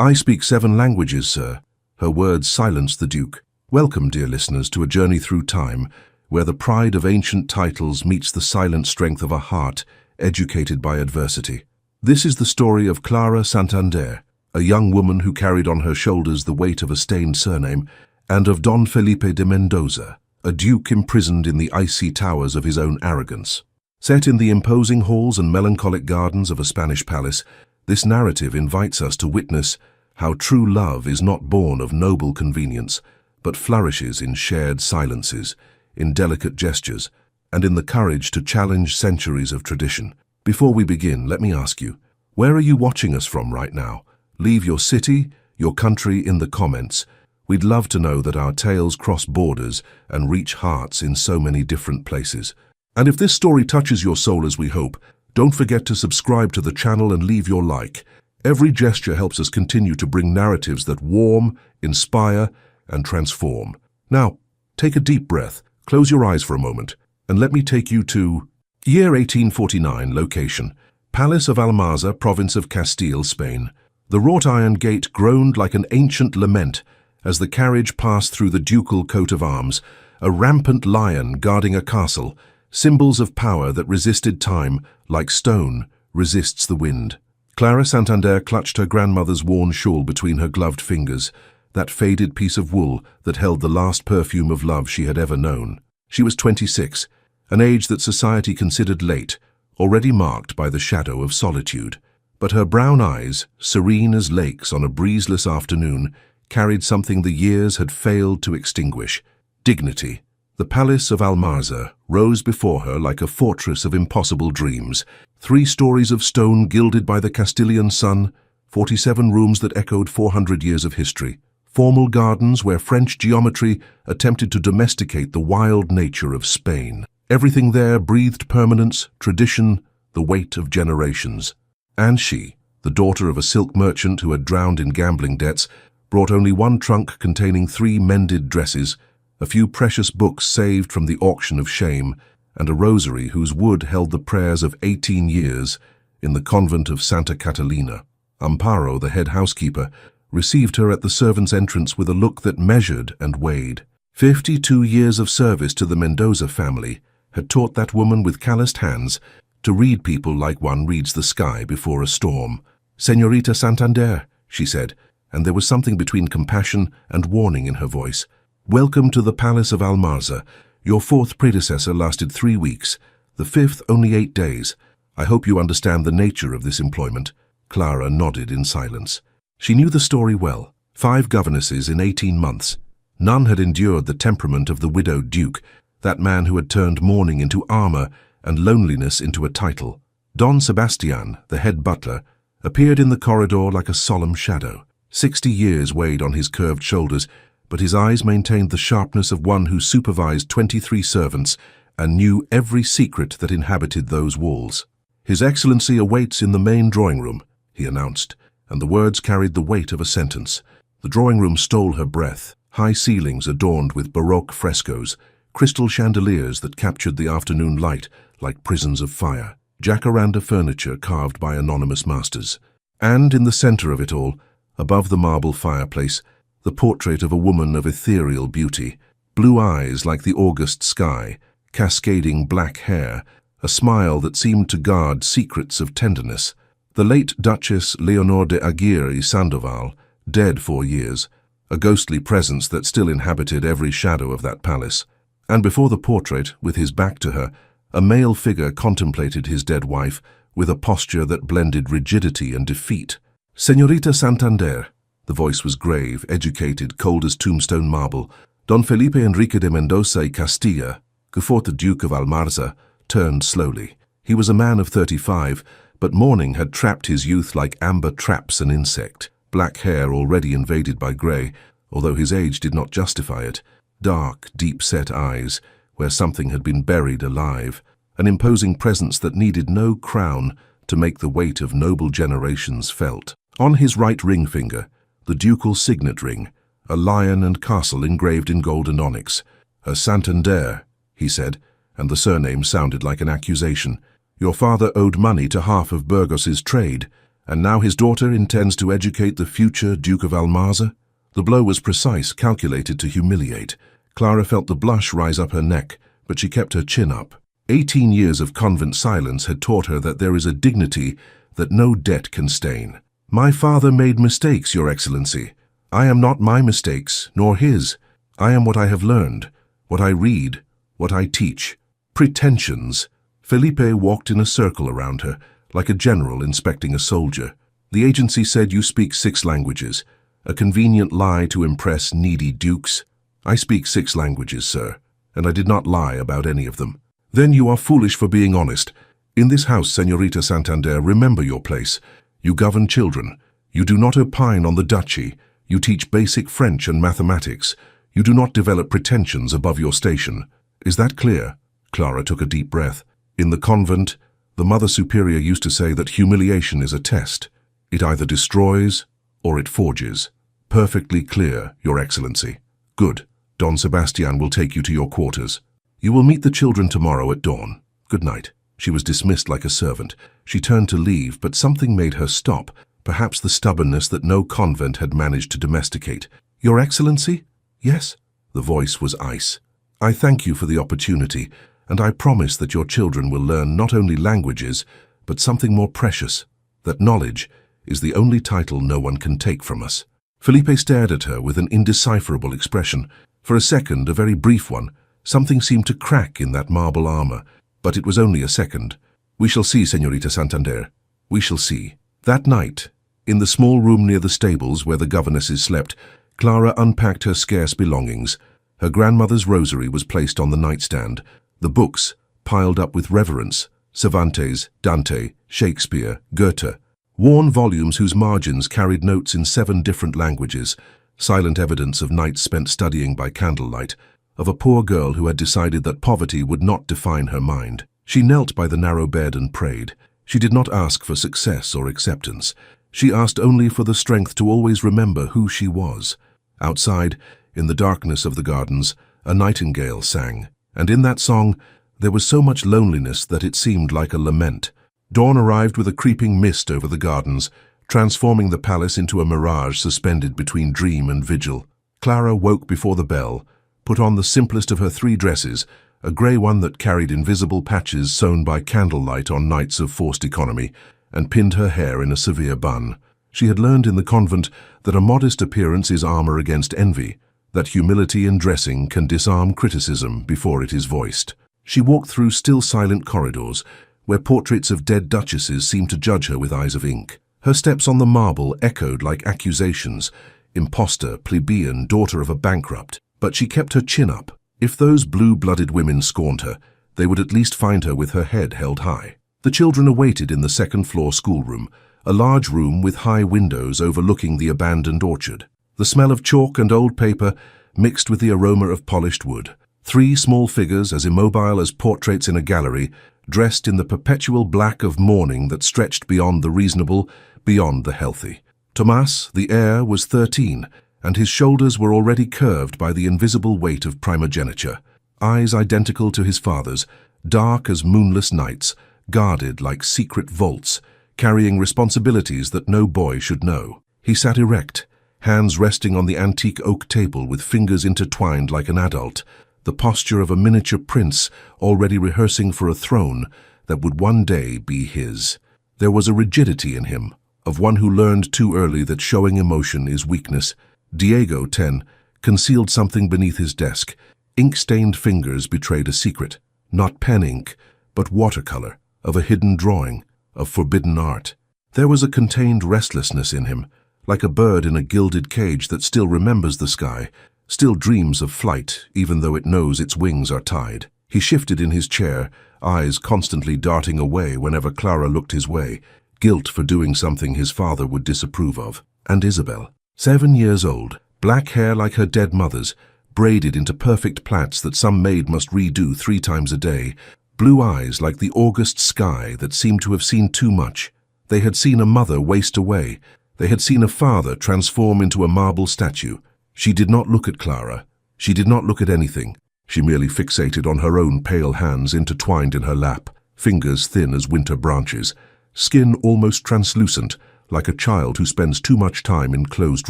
"I speak 7 languages, sir." Her words silenced the Duke. "Welcome, dear listeners, to a journey through time, where the pride of ancient titles meets the silent strength of a heart educated by adversity. This is the story of Clara Santander, a young woman who carried on her shoulders the weight of a stained surname, and of Don Felipe de Mendoza, a duke imprisoned in the icy towers of his own arrogance. Set in the imposing halls and melancholic gardens of a Spanish palace, this narrative invites us to witness how true love is not born of noble convenience, but flourishes in shared silences, in delicate gestures, and in the courage to challenge centuries of tradition. Before we begin, let me ask you, where are you watching us from right now? Leave your city, your country in the comments. We'd love to know that our tales cross borders and reach hearts in so many different places. And if this story touches your soul as we hope, don't forget to subscribe to the channel and leave your like. Every gesture helps us continue to bring narratives that warm, inspire, and transform. Now, take a deep breath, close your eyes for a moment, and let me take you to year 1849, location, Palace of Almarza, province of Castile, Spain. The wrought iron gate groaned like an ancient lament as the carriage passed through the ducal coat of arms, a rampant lion guarding a castle, symbols of power that resisted time, like stone resists the wind. Clara Santander clutched her grandmother's worn shawl between her gloved fingers, that faded piece of wool that held the last perfume of love she had ever known. She was 26, an age that society considered late, already marked by the shadow of solitude. But her brown eyes, serene as lakes on a breezeless afternoon, carried something the years had failed to extinguish: dignity. The Palace of Almarza rose before her like a fortress of impossible dreams. 3 stories of stone gilded by the Castilian sun, 47 rooms that echoed 400 years of history. Formal gardens where French geometry attempted to domesticate the wild nature of Spain. Everything there breathed permanence, tradition, the weight of generations. And she, the daughter of a silk merchant who had drowned in gambling debts, brought only one trunk containing 3 mended dresses, a few precious books saved from the auction of shame, and a rosary whose wood held the prayers of 18 years in the convent of Santa Catalina. Amparo, the head housekeeper, received her at the servants' entrance with a look that measured and weighed. 52 years of service to the Mendoza family had taught that woman with calloused hands to read people like one reads the sky before a storm. "Señorita Santander," she said, and there was something between compassion and warning in her voice. "Welcome to the Palace of Almarza. Your 4th predecessor lasted 3 weeks, the 5th only 8 days. I hope you understand the nature of this employment." Clara nodded in silence. She knew the story well. 5 governesses in 18 months. None had endured the temperament of the widowed duke, that man who had turned mourning into armor and loneliness into a title. Don Sebastian, the head butler, appeared in the corridor like a solemn shadow. 60 years weighed on his curved shoulders, but his eyes maintained the sharpness of one who supervised 23 servants and knew every secret that inhabited those walls. "His Excellency awaits in the main drawing room," he announced, and the words carried the weight of a sentence. The drawing room stole her breath. High ceilings adorned with Baroque frescoes, crystal chandeliers that captured the afternoon light like prisons of fire, jacaranda furniture carved by anonymous masters. And in the center of it all, above the marble fireplace, the portrait of a woman of ethereal beauty, blue eyes like the August sky, cascading black hair, a smile that seemed to guard secrets of tenderness. The late Duchess Leonor de Aguirre Sandoval, dead 4 years, a ghostly presence that still inhabited every shadow of that palace. And before the portrait, with his back to her, a male figure contemplated his dead wife with a posture that blended rigidity and defeat. "Señorita Santander," the voice was grave, educated, cold as tombstone marble. Don Felipe Enrique de Mendoza y Castilla, who fought the Duke of Almarza, turned slowly. He was a man of 35, but mourning had trapped his youth like amber traps an insect. Black hair already invaded by grey, although his age did not justify it. Dark, deep-set eyes, where something had been buried alive. An imposing presence that needed no crown to make the weight of noble generations felt. On his right ring finger, the ducal signet ring, a lion and castle engraved in gold and onyx. "A Santander," he said, and the surname sounded like an accusation. "Your father owed money to half of Burgos's trade, And now his daughter intends to educate the future Duke of Almaza? The blow was precise, calculated to humiliate. Clara felt the blush rise up her neck, but she kept her chin up. 18 years of convent silence had taught her that there is a dignity that no debt can stain. My father made mistakes, Your Excellency. I am not my mistakes, nor his. I am what I have learned, what I read, what I teach. Pretensions. Felipe walked in a circle around her, like a general inspecting a soldier. The agency said you speak 6 languages, a convenient lie to impress needy dukes. I speak 6 languages, sir, and I did not lie about any of them. Then you are foolish for being honest. In this house, Señorita Santander, remember your place. You govern children. You do not opine on the duchy. You teach basic French and mathematics. You do not develop pretensions above your station. Is that clear? Clara took a deep breath. In the convent, the Mother Superior used to say that humiliation is a test. It either destroys or it forges. Perfectly clear, Your Excellency. Good. Don Sebastian will take you to your quarters. You will meet the children tomorrow at dawn. Good night. She was dismissed like a servant. She turned to leave, but something made her stop, perhaps the stubbornness that no convent had managed to domesticate. Your Excellency? Yes? The voice was ice. I thank you for the opportunity, and I promise that your children will learn not only languages, but something more precious, that knowledge is the only title no one can take from us. Felipe stared at her with an indecipherable expression. For a second, a very brief one, something seemed to crack in that marble armor, but it was only a second. We shall see, Señorita Santander. We shall see. That night, in the small room near the stables where the governesses slept, Clara unpacked her scarce belongings. Her grandmother's rosary was placed on the nightstand, the books piled up with reverence, Cervantes, Dante, Shakespeare, Goethe, worn volumes whose margins carried notes in 7 different languages, silent evidence of nights spent studying by candlelight, of a poor girl who had decided that poverty would not define her mind. She knelt by the narrow bed and prayed. She did not ask for success or acceptance. She asked only for the strength to always remember who she was. Outside, in the darkness of the gardens, a nightingale sang, and in that song there was so much loneliness that it seemed like a lament. Dawn arrived with a creeping mist over the gardens, transforming the palace into a mirage suspended between dream and vigil. Clara woke before the bell, put on the simplest of her 3 dresses, a grey one that carried invisible patches sewn by candlelight on nights of forced economy, and pinned her hair in a severe bun. She had learned in the convent that a modest appearance is armor against envy, that humility in dressing can disarm criticism before it is voiced. She walked through still silent corridors, where portraits of dead duchesses seemed to judge her with eyes of ink. Her steps on the marble echoed like accusations, impostor, plebeian, daughter of a bankrupt. But she kept her chin up. If those blue-blooded women scorned her, they would at least find her with her head held high. The children awaited in the second-floor schoolroom, a large room with high windows overlooking the abandoned orchard. The smell of chalk and old paper mixed with the aroma of polished wood. 3 small figures, as immobile as portraits in a gallery, dressed in the perpetual black of mourning that stretched beyond the reasonable, beyond the healthy. Tomas, the heir, was 13, and his shoulders were already curved by the invisible weight of primogeniture. Eyes identical to his father's, dark as moonless nights, guarded like secret vaults, carrying responsibilities that no boy should know. He sat erect, hands resting on the antique oak table with fingers intertwined like an adult, the posture of a miniature prince already rehearsing for a throne that would one day be his. There was a rigidity in him, of one who learned too early that showing emotion is weakness. Diego, 10, concealed something beneath his desk. Ink-stained fingers betrayed a secret, not pen ink, but watercolor, of a hidden drawing, of forbidden art. There was a contained restlessness in him, like a bird in a gilded cage that still remembers the sky, still dreams of flight even though it knows its wings are tied. He shifted in his chair, eyes constantly darting away whenever Clara looked his way, guilt for doing something his father would disapprove of. And Isabel, 7 years old, black hair like her dead mother's, braided into perfect plaits that some maid must redo 3 times a day, blue eyes like the August sky that seemed to have seen too much. They had seen a mother waste away. They had seen a father transform into a marble statue. She did not look at Clara. She did not look at anything. She merely fixated on her own pale hands intertwined in her lap, fingers thin as winter branches, skin almost translucent, like a child who spends too much time in closed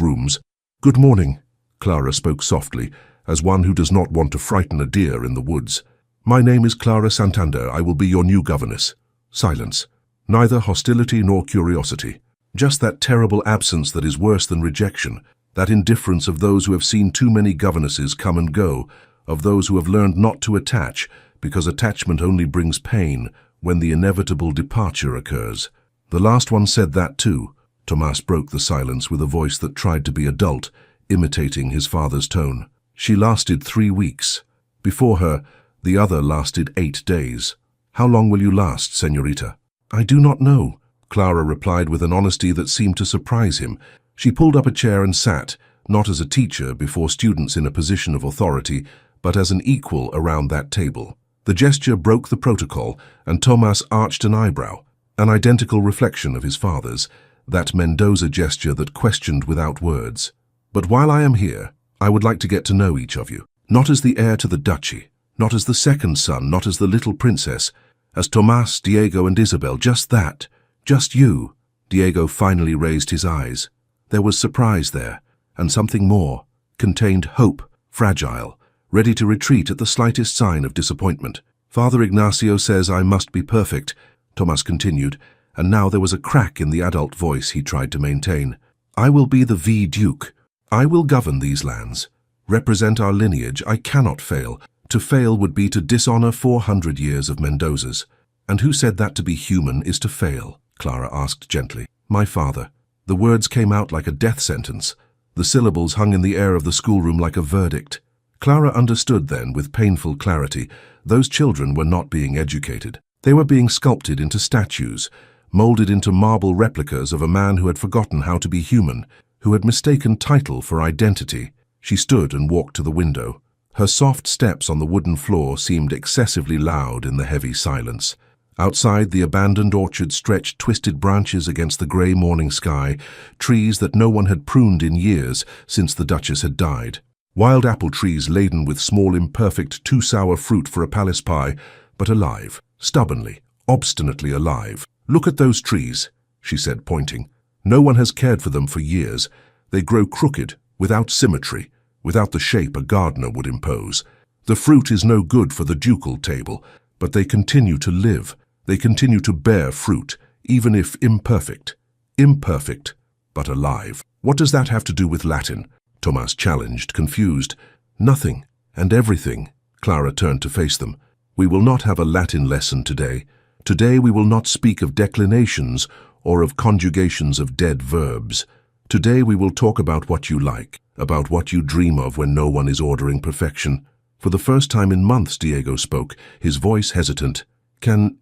rooms. "Good morning," Clara spoke softly, as one who does not want to frighten a deer in the woods. "My name is Clara Santander. I will be your new governess." Silence. Neither hostility nor curiosity. Just that terrible absence that is worse than rejection, that indifference of those who have seen too many governesses come and go, of those who have learned not to attach, because attachment only brings pain when the inevitable departure occurs. The last one said that too. Tomas broke the silence with a voice that tried to be adult, imitating his father's tone. "She lasted 3 weeks. Before her, the other lasted 8 days. How long will you last, señorita?" "I do not know," Clara replied with an honesty that seemed to surprise him. She pulled up a chair and sat, not as a teacher before students in a position of authority, but as an equal around that table. The gesture broke the protocol, and Tomas arched an eyebrow, an identical reflection of his father's, that Mendoza gesture that questioned without words. "But while I am here, I would like to get to know each of you, not as the heir to the duchy, not as the second son, not as the little princess, as Tomas, Diego, and Isabel, just that, just you." Diego finally raised his eyes. There was surprise there, and something more, contained hope, fragile, ready to retreat at the slightest sign of disappointment. "Father Ignacio says I must be perfect," Tomas continued, and now there was a crack in the adult voice he tried to maintain. "I will be the V-Duke. I will govern these lands, represent our lineage. I cannot fail. To fail would be to dishonor 400 years of Mendoza's." "And who said that to be human is to fail?" Clara asked gently. "My father." The words came out like a death sentence. The syllables hung in the air of the schoolroom like a verdict. Clara understood then, with painful clarity, those children were not being educated. They were being sculpted into statues, molded into marble replicas of a man who had forgotten how to be human, who had mistaken title for identity. She stood and walked to the window. Her soft steps on the wooden floor seemed excessively loud in the heavy silence. Outside, the abandoned orchard stretched twisted branches against the grey morning sky, trees that no one had pruned in years since the Duchess had died. Wild apple trees laden with small, imperfect, too-sour fruit for a palace pie, but alive, stubbornly, obstinately alive. "Look at those trees," she said, pointing. "No one has cared for them for years. They grow crooked, without symmetry, without the shape a gardener would impose. The fruit is no good for the ducal table, but they continue to live. They continue to bear fruit, even if imperfect. Imperfect, but alive." "What does that have to do with Latin?" Tomas challenged, confused. "Nothing and everything." Clara turned to face them. "We will not have a Latin lesson today. Today we will not speak of declinations or of conjugations of dead verbs. Today we will talk about what you like, about what you dream of when no one is ordering perfection." For the first time in months, Diego spoke, his voice hesitant. Can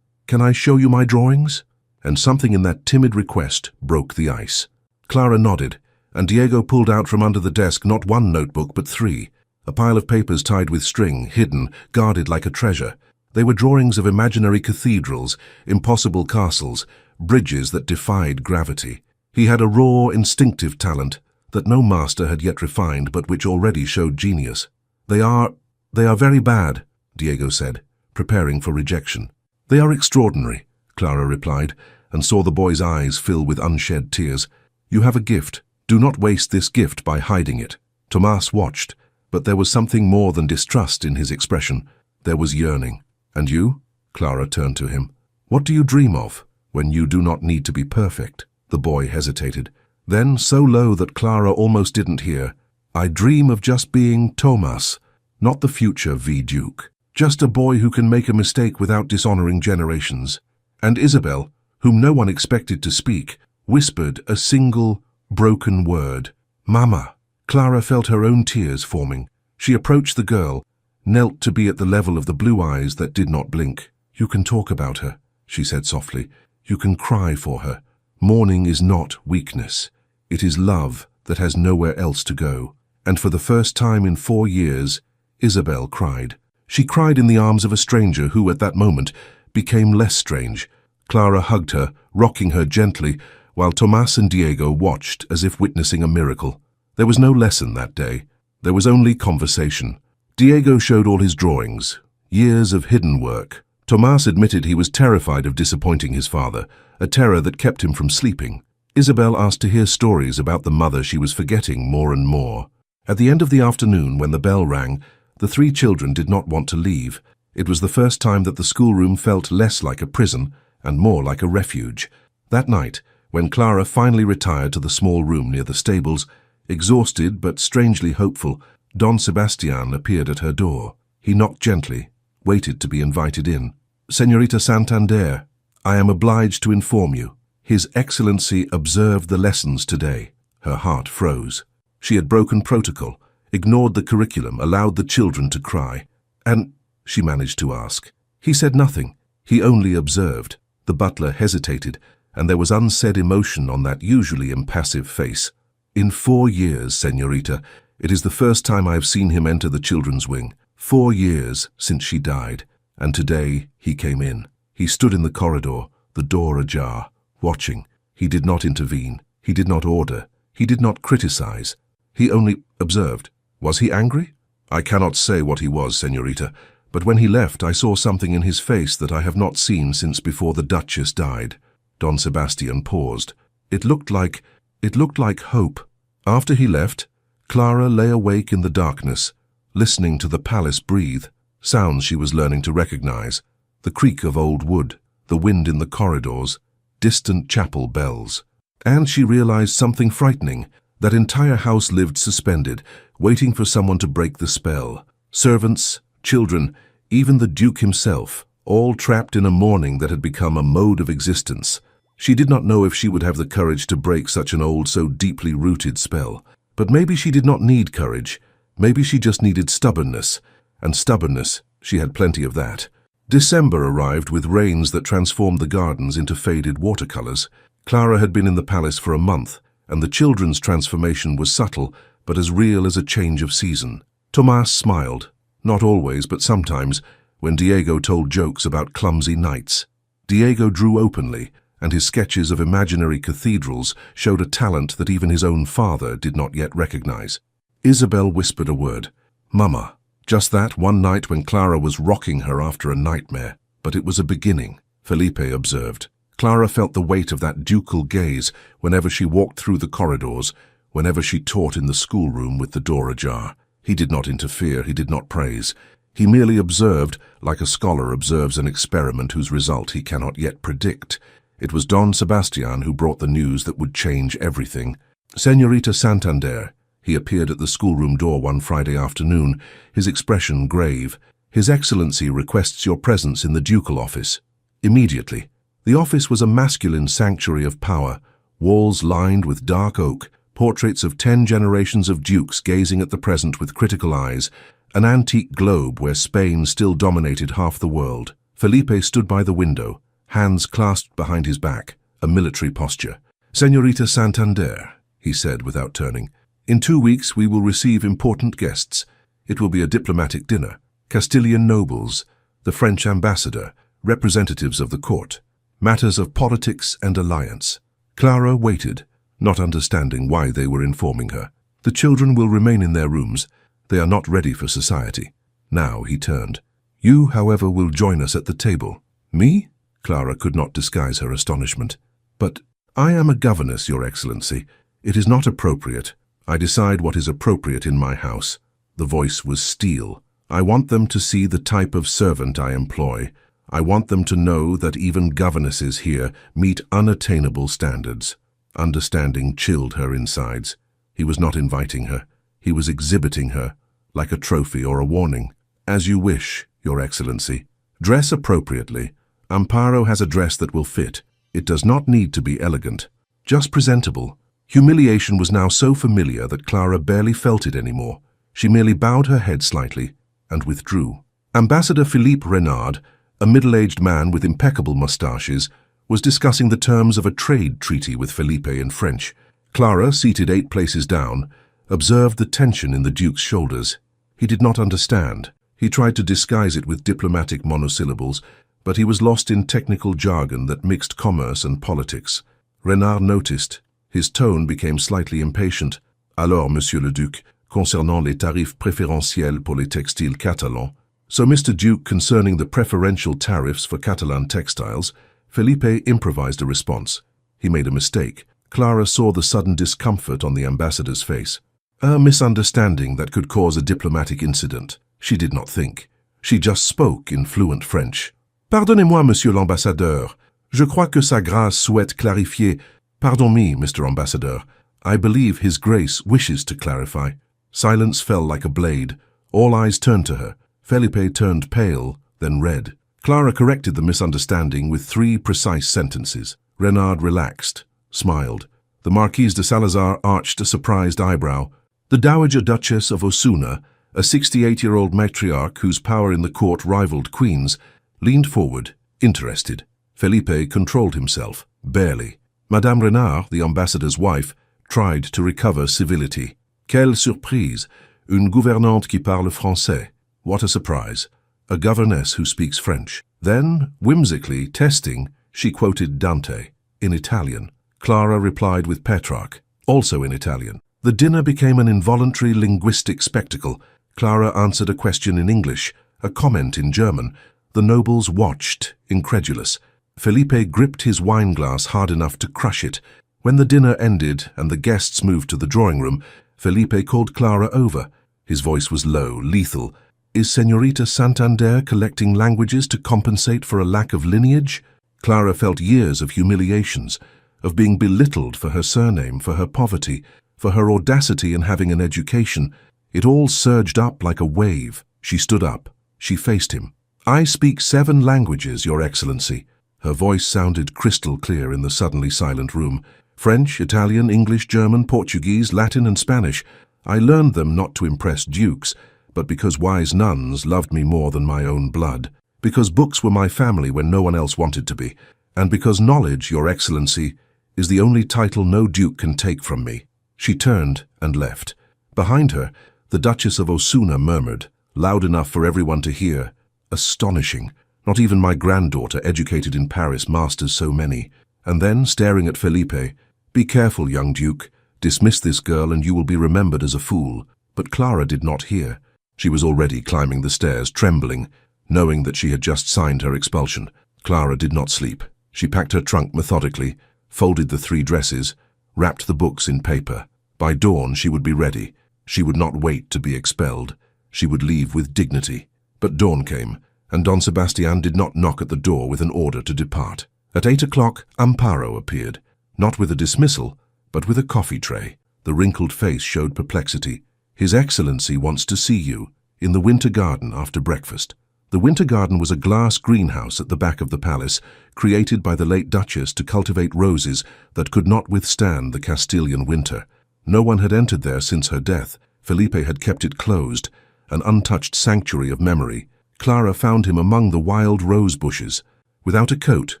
I show you my drawings?" And something in that timid request broke the ice. Clara nodded, and Diego pulled out from under the desk not 1 notebook but 3, a pile of papers tied with string, hidden, guarded like a treasure. They were drawings of imaginary cathedrals, impossible castles, bridges that defied gravity. He had a raw, instinctive talent that no master had yet refined but which already showed genius. They are very bad," Diego said, preparing for rejection. "They are extraordinary," Clara replied, and saw the boy's eyes fill with unshed tears. "You have a gift. Do not waste this gift by hiding it." Tomas watched, but there was something more than distrust in his expression. There was yearning. "And you?" Clara turned to him. "What do you dream of when you do not need to be perfect?" The boy hesitated. Then, so low that Clara almost didn't hear, "I dream of just being Tomas, not the future V-Duke. Just a boy who can make a mistake without dishonoring generations." And Isabel, whom no one expected to speak, whispered a single, broken word. "Mama." Clara felt her own tears forming. She approached the girl, knelt to be at the level of the blue eyes that did not blink. "You can talk about her," she said softly. "You can cry for her. Mourning is not weakness. It is love that has nowhere else to go." And for the first time in 4 years, Isabel cried. She cried in the arms of a stranger who, at that moment, became less strange. Clara hugged her, rocking her gently, while Tomas and Diego watched as if witnessing a miracle. There was no lesson that day. There was only conversation. Diego showed all his drawings, years of hidden work. Tomas admitted he was terrified of disappointing his father, a terror that kept him from sleeping. Isabel asked to hear stories about the mother she was forgetting more and more. At the end of the afternoon, when the bell rang, the three children did not want to leave. It was the first time that the schoolroom felt less like a prison and more like a refuge. That night, when Clara finally retired to the small room near the stables, exhausted but strangely hopeful, Don Sebastian appeared at her door. He knocked gently, waited to be invited in. "Señorita Santander, I am obliged to inform you. His Excellency observed the lessons today." Her heart froze. She had broken protocol, ignored the curriculum, allowed the children to cry. "And," she managed to ask. He said nothing. He only observed. The butler hesitated, and there was unsaid emotion on that usually impassive face. "In 4 years, señorita, it is the first time I have seen him enter the children's wing. 4 years since she died, and today he came in. He stood in the corridor, the door ajar, watching. He did not intervene. He did not order. He did not criticize. He only observed. Was he angry? I cannot say what he was, señorita, but when he left I saw something in his face that I have not seen since before the Duchess died." Don Sebastian paused. It looked like hope. After he left, Clara lay awake in the darkness, listening to the palace breathe, sounds she was learning to recognize, the creak of old wood, the wind in the corridors, distant chapel bells. And she realized something frightening. That entire house lived suspended, waiting for someone to break the spell. Servants, children, even the Duke himself, all trapped in a mourning that had become a mode of existence. She did not know if she would have the courage to break such an old, so deeply rooted spell. But maybe she did not need courage. Maybe she just needed stubbornness. And stubbornness, she had plenty of that. December arrived with rains that transformed the gardens into faded watercolors. Clara had been in the palace for a month, and the children's transformation was subtle, but as real as a change of season. Tomás smiled, not always, but sometimes, when Diego told jokes about clumsy knights. Diego drew openly, and his sketches of imaginary cathedrals showed a talent that even his own father did not yet recognize. Isabel whispered a word. "Mama." Just that, one night when Clara was rocking her after a nightmare. But it was a beginning, Felipe observed. Clara felt the weight of that ducal gaze whenever she walked through the corridors, whenever she taught in the schoolroom with the door ajar. He did not interfere, he did not praise. He merely observed, like a scholar observes an experiment whose result he cannot yet predict. It was Don Sebastian who brought the news that would change everything. "Señorita Santander." He appeared at the schoolroom door one Friday afternoon, his expression grave. "His Excellency requests your presence in the ducal office." Immediately. The office was a masculine sanctuary of power, walls lined with dark oak, portraits of 10 generations of dukes gazing at the present with critical eyes, an antique globe where Spain still dominated half the world. Felipe stood by the window, hands clasped behind his back, a military posture. "Señorita Santander," he said without turning, "in 2 weeks we will receive important guests. It will be a diplomatic dinner. Castilian nobles, the French ambassador, representatives of the court. Matters of politics and alliance." Clara waited, not understanding why they were informing her. "The children will remain in their rooms. They are not ready for society." Now he turned. "You, however, will join us at the table." "Me?" Clara could not disguise her astonishment. "But I am a governess, Your Excellency. It is not appropriate. I decide what is appropriate in my house." The voice was steel. "I want them to see the type of servant I employ. I want them to know that even governesses here meet unattainable standards." Understanding chilled her insides. He was not inviting her. He was exhibiting her, like a trophy or a warning. "As you wish, Your Excellency. Dress appropriately. Amparo has a dress that will fit. It does not need to be elegant, just presentable." Humiliation was now so familiar that Clara barely felt it anymore. She merely bowed her head slightly and withdrew. Ambassador Philippe Renard, a middle-aged man with impeccable mustaches, was discussing the terms of a trade treaty with Felipe in French. Clara, seated 8 places down, observed the tension in the Duke's shoulders. He did not understand. He tried to disguise it with diplomatic monosyllables, but he was lost in technical jargon that mixed commerce and politics. Renard noticed. His tone became slightly impatient. "Alors, Monsieur le Duc, concernant les tarifs préférentiels pour les textiles catalans." "So, Mr. Duke, concerning the preferential tariffs for Catalan textiles," Felipe improvised a response. He made a mistake. Clara saw the sudden discomfort on the ambassador's face. A misunderstanding that could cause a diplomatic incident. She did not think. She just spoke in fluent French. Pardonnez-moi, monsieur l'ambassadeur. Je crois que sa grâce souhaite clarifier. Pardon me, Mr. Ambassador. I believe His Grace wishes to clarify. Silence fell like a blade. All eyes turned to her. Felipe turned pale, then red. Clara corrected the misunderstanding with 3 precise sentences. Renard relaxed, smiled. The Marquise de Salazar arched a surprised eyebrow. The Dowager Duchess of Osuna, a 68-year-old matriarch whose power in the court rivaled Queen's, leaned forward, interested. Felipe controlled himself, barely. Madame Renard, the ambassador's wife, tried to recover civility. Quelle surprise! Une gouvernante qui parle français. What a surprise. A governess who speaks French. Then, whimsically, testing, she quoted Dante, in Italian. Clara replied with Petrarch, also in Italian. The dinner became an involuntary linguistic spectacle. Clara answered a question in English, a comment in German. The nobles watched, incredulous. Felipe gripped his wineglass hard enough to crush it. When the dinner ended and the guests moved to the drawing room, Felipe called Clara over. His voice was low, lethal. Is Señorita Santander collecting languages to compensate for a lack of lineage? Clara felt years of humiliations, of being belittled for her surname, for her poverty, for her audacity in having an education. It all surged up like a wave. She stood up. She faced him. I speak 7 languages, Your Excellency. Her voice sounded crystal clear in the suddenly silent room. French, Italian, English, German, Portuguese, Latin and Spanish. I learned them not to impress dukes, but because wise nuns loved me more than my own blood, because books were my family when no one else wanted to be, and because knowledge, Your Excellency, is the only title no duke can take from me. She turned and left. Behind her, the Duchess of Osuna murmured, loud enough for everyone to hear, astonishing. Not even my granddaughter, educated in Paris, masters so many. And then, staring at Felipe, be careful, young duke. Dismiss this girl and you will be remembered as a fool. But Clara did not hear. She was already climbing the stairs, trembling, knowing that she had just signed her expulsion. Clara did not sleep. She packed her trunk methodically, folded the 3 dresses, wrapped the books in paper. By dawn she would be ready. She would not wait to be expelled. She would leave with dignity. But dawn came, and Don Sebastian did not knock at the door with an order to depart. At 8 o'clock, Amparo appeared, not with a dismissal, but with a coffee tray. The wrinkled face showed perplexity. His Excellency wants to see you, in the winter garden after breakfast. The winter garden was a glass greenhouse at the back of the palace, created by the late Duchess to cultivate roses that could not withstand the Castilian winter. No one had entered there since her death. Felipe had kept it closed, an untouched sanctuary of memory. Clara found him among the wild rose bushes, without a coat,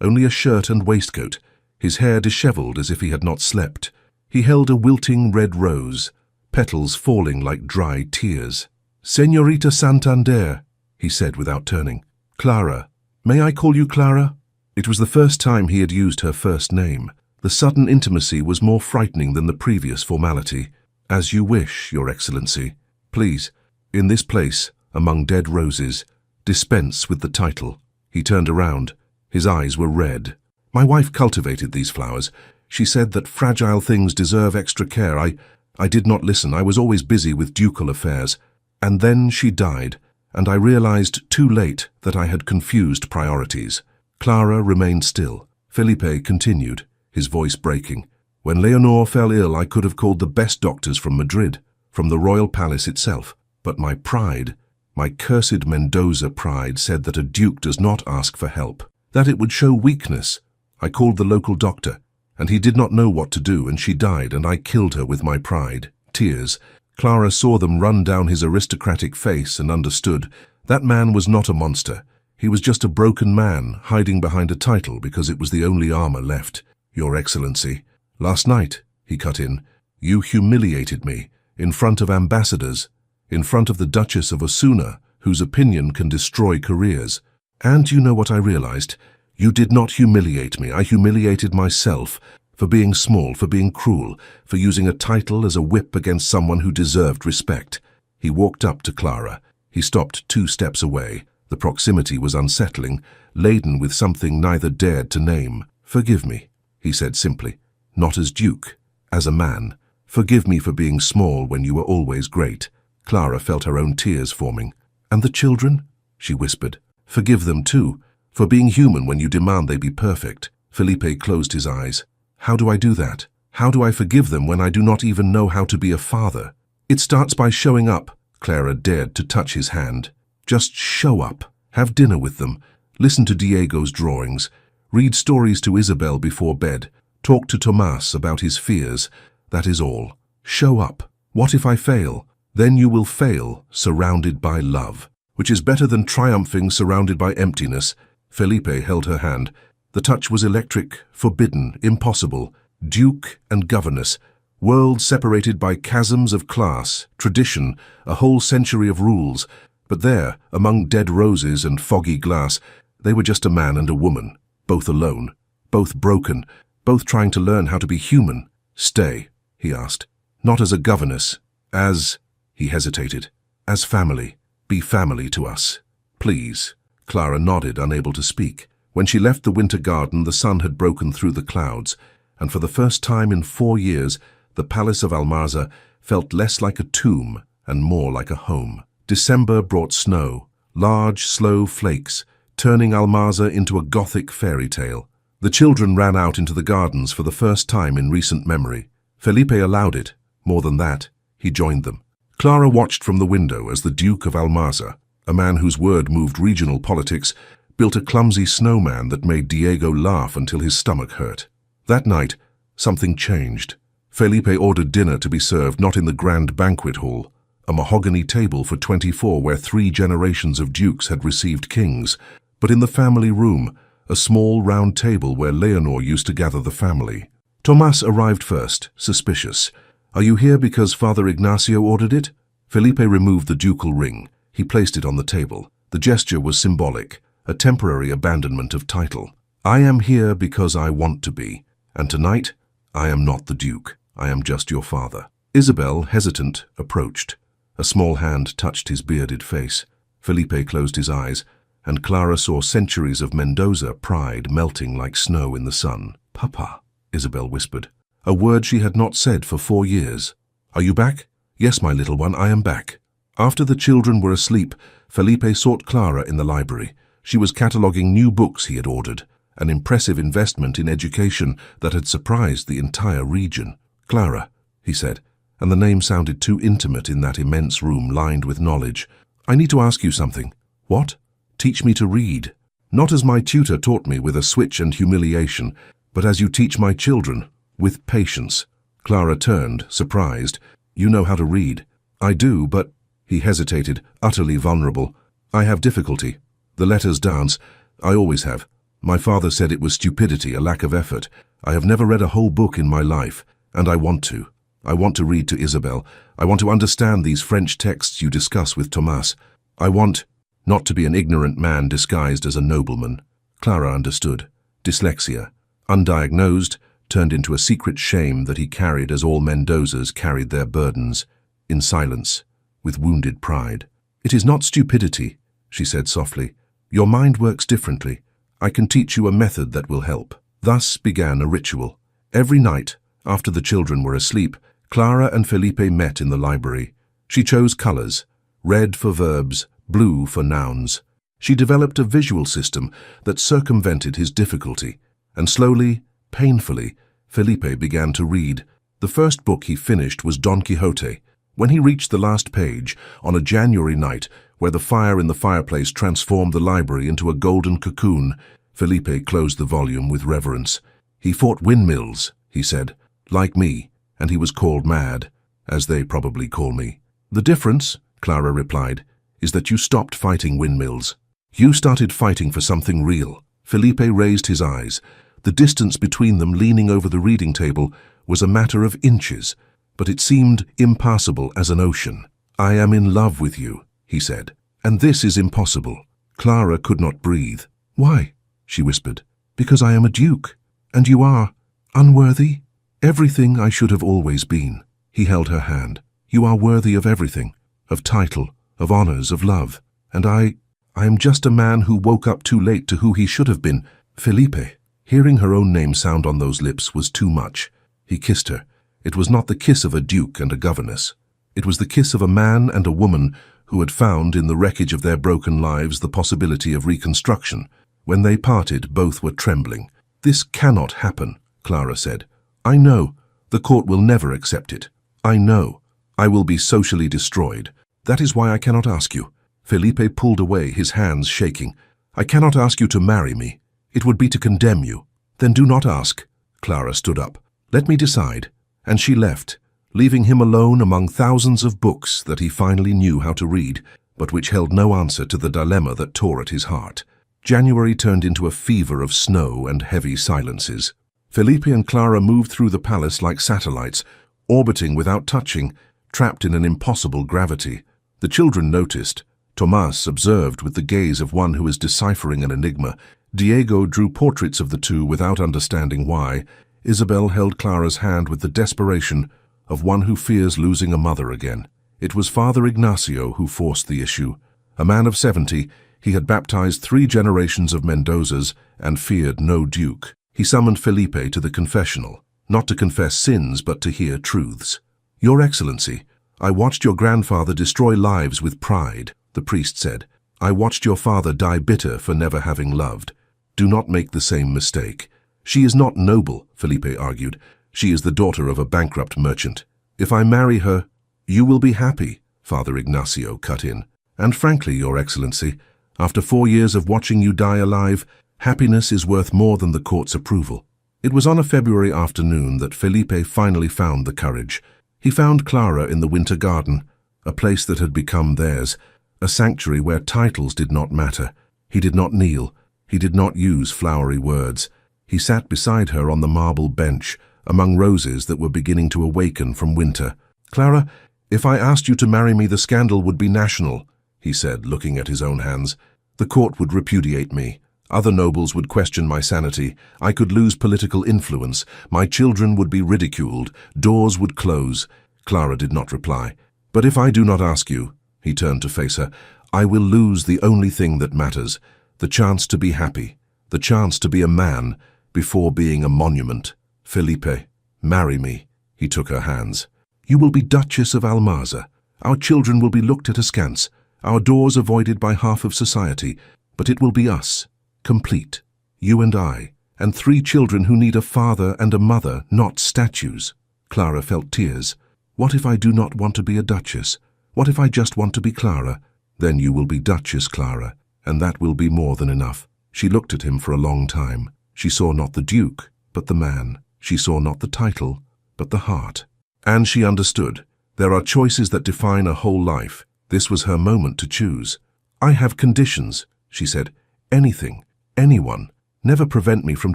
only a shirt and waistcoat, his hair disheveled as if he had not slept. He held a wilting red rose, petals falling like dry tears. Señorita Santander, he said without turning. Clara, may I call you Clara? It was the first time he had used her first name. The sudden intimacy was more frightening than the previous formality. As you wish, Your Excellency. Please, in this place, among dead roses, dispense with the title. He turned around. His eyes were red. My wife cultivated these flowers. She said that fragile things deserve extra care. I did not listen. I was always busy with ducal affairs. And then she died, and I realized too late that I had confused priorities. Clara remained still. Felipe continued, his voice breaking. When Leonor fell ill, I could have called the best doctors from Madrid, from the royal palace itself. But my pride, my cursed Mendoza pride, said that a duke does not ask for help, that it would show weakness. I called the local doctor, and he did not know what to do, and she died, and I killed her with my pride. Tears. Clara saw them run down his aristocratic face and understood. That man was not a monster. He was just a broken man, hiding behind a title because it was the only armor left. Your Excellency. Last night, he cut in, you humiliated me, in front of ambassadors, in front of the Duchess of Osuna, whose opinion can destroy careers. And you know what I realized? You did not humiliate me. I humiliated myself, for being small, for being cruel, for using a title as a whip against someone who deserved respect. He walked up to Clara. He stopped 2 steps away. The proximity was unsettling, laden with something neither dared to name. Forgive me, he said simply. not as duke, as a man. Forgive me for being small when you were always great. Clara felt her own tears forming. And the children? She whispered. Forgive them too, for being human when you demand they be perfect. Felipe closed his eyes. How do I do that? How do I forgive them when I do not even know how to be a father? It starts by showing up. Clara dared to touch his hand. Just show up. Have dinner with them. Listen to Diego's drawings. Read stories to Isabel before bed. Talk to Tomas about his fears. That is all. Show up. What if I fail? Then you will fail, surrounded by love, which is better than triumphing surrounded by emptiness. Felipe held her hand. The touch was electric, forbidden, impossible. Duke and governess, worlds separated by chasms of class, tradition, a whole century of rules. But there, among dead roses and foggy glass, they were just a man and a woman, both alone, both broken, both trying to learn how to be human. Stay, he asked. Not as a governess, as... He hesitated. As family. Be family to us. Please. Clara nodded, unable to speak. When she left the winter garden, the sun had broken through the clouds, and for the first time in 4 years, the palace of Almanza felt less like a tomb and more like a home. December brought snow, large, slow flakes, turning Almanza into a Gothic fairy tale. The children ran out into the gardens for the first time in recent memory. Felipe allowed it. More than that, he joined them. Clara watched from the window as the Duke of Almanza, a man whose word moved regional politics, built a clumsy snowman that made Diego laugh until his stomach hurt. That night, something changed. Felipe ordered dinner to be served not in the grand banquet hall, a mahogany table for 24 where 3 generations of dukes had received kings, but in the family room, a small round table where Leonor used to gather the family. Tomas arrived first, suspicious. Are you here because Father Ignacio ordered it? Felipe removed the ducal ring. He placed it on the table. The gesture was symbolic, a temporary abandonment of title. I am here because I want to be, and tonight, I am not the Duke. I am just your father. Isabel, hesitant, approached. A small hand touched his bearded face. Felipe closed his eyes, and Clara saw centuries of Mendoza pride melting like snow in the sun. Papa, Isabel whispered. A word she had not said for 4 years. Are you back? Yes, my little one, I am back. After the children were asleep, Felipe sought Clara in the library. She was cataloguing new books he had ordered, an impressive investment in education that had surprised the entire region. Clara, he said, and the name sounded too intimate in that immense room lined with knowledge. I need to ask you something. What? Teach me to read. Not as my tutor taught me with a switch and humiliation, but as you teach my children, with patience. Clara turned, surprised. You know how to read. I do, but... He hesitated, utterly vulnerable. I have difficulty. The letters dance. I always have. My father said it was stupidity, a lack of effort. I have never read a whole book in my life, and I want to. I want to read to Isabel. I want to understand these French texts you discuss with Tomas. I want not to be an ignorant man disguised as a nobleman. Clara understood. Dyslexia, undiagnosed, turned into a secret shame that he carried as all Mendozas carried their burdens, in silence, with wounded pride. It is not stupidity, she said softly. Your mind works differently. I can teach you a method that will help. Thus began a ritual. Every night, after the children were asleep, Clara and Felipe met in the library. She chose colors, red for verbs, blue for nouns. She developed a visual system that circumvented his difficulty, and slowly, painfully, Felipe began to read. The first book he finished was Don Quixote. When he reached the last page, on a January night, where the fire in the fireplace transformed the library into a golden cocoon, Felipe closed the volume with reverence. He fought windmills, he said, like me, and he was called mad, as they probably call me. The difference, Clara replied, is that you stopped fighting windmills. You started fighting for something real. Felipe raised his eyes. The distance between them leaning over the reading table was a matter of inches, but it seemed impassable as an ocean. I am in love with you, he said, and this is impossible. Clara could not breathe. Why? She whispered. Because I am a duke, and you are unworthy. Everything I should have always been. He held her hand. You are worthy of everything, of title, of honors, of love, and I am just a man who woke up too late to who he should have been. Felipe. Hearing her own name sound on those lips was too much. He kissed her. It was not the kiss of a duke and a governess. It was the kiss of a man and a woman who had found in the wreckage of their broken lives the possibility of reconstruction. When they parted, both were trembling. "This cannot happen," Clara said. "I know. The court will never accept it. I know. I will be socially destroyed. That is why I cannot ask you." Felipe pulled away, his hands shaking. "I cannot ask you to marry me. It would be to condemn you." "Then do not ask." Clara stood up. "Let me decide." And she left, leaving him alone among thousands of books that he finally knew how to read, but which held no answer to the dilemma that tore at his heart. January turned into a fever of snow and heavy silences. Felipe and Clara moved through the palace like satellites, orbiting without touching, trapped in an impossible gravity. The children noticed. Tomás observed with the gaze of one who is deciphering an enigma. Diego drew portraits of the two without understanding why. Isabel held Clara's hand with the desperation of one who fears losing a mother again. It was Father Ignacio who forced the issue. A man of 70, he had baptized 3 generations of Mendozas and feared no duke. He summoned Felipe to the confessional, not to confess sins but to hear truths. "Your Excellency, I watched your grandfather destroy lives with pride," the priest said. "I watched your father die bitter for never having loved. Do not make the same mistake." "She is not noble," Felipe argued. "She is the daughter of a bankrupt merchant. If I marry her, you will be happy," Father Ignacio cut in. "And frankly, Your Excellency, after 4 years of watching you die alive, happiness is worth more than the court's approval." It was on a February afternoon that Felipe finally found the courage. He found Clara in the winter garden, a place that had become theirs, a sanctuary where titles did not matter. He did not kneel. He did not use flowery words. He sat beside her on the marble bench, among roses that were beginning to awaken from winter. "Clara, if I asked you to marry me, the scandal would be national," he said, looking at his own hands. "The court would repudiate me. Other nobles would question my sanity. I could lose political influence. My children would be ridiculed. Doors would close." Clara did not reply. "But if I do not ask you," he turned to face her, "I will lose the only thing that matters, the chance to be happy, the chance to be a man before being a monument. Felipe, marry me." He took her hands. "You will be Duchess of Almanza. Our children will be looked at askance, our doors avoided by half of society, but it will be us, complete, you and I, and 3 children who need a father and a mother, not statues." Clara felt tears. "What if I do not want to be a duchess? What if I just want to be Clara?" "Then you will be Duchess, Clara, and that will be more than enough." She looked at him for a long time. She saw not the duke, but the man. She saw not the title, but the heart. And she understood. There are choices that define a whole life. This was her moment to choose. "I have conditions," she said. "Anything, anyone. Never prevent me from